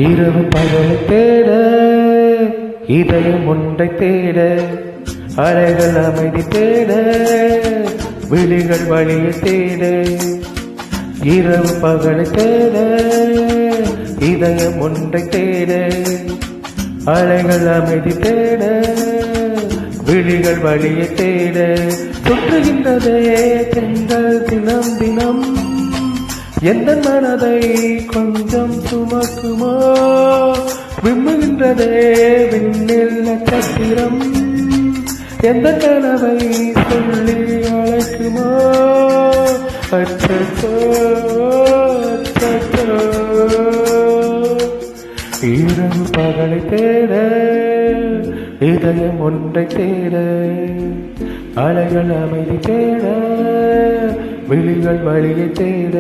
இரவு பகலை தேட இதயம் ஒன்றை தேட அலைகள் அமைதி தேட விழிகள் வழியை தேட இரவு பகலை தேட இதயம் ஒன்றை தேட அலைகள் அமைதி தேட விழிகள் வழியை தேட சுற்றுகின்றதே தென்றல் தினம் தினம் எந்த மனதை கொஞ்சம் சுமக்குமோ விம்முகின்றதே விண்ணில் நட்சத்திரம் எந்த கனவை சொல்லி அழைக்குமோ அச்சோ அச்சோ இரவு பகலை தேட இதயம் ஒன்றை தேட அலைகள் அமைதி தேட விழிகள் வழியை தேட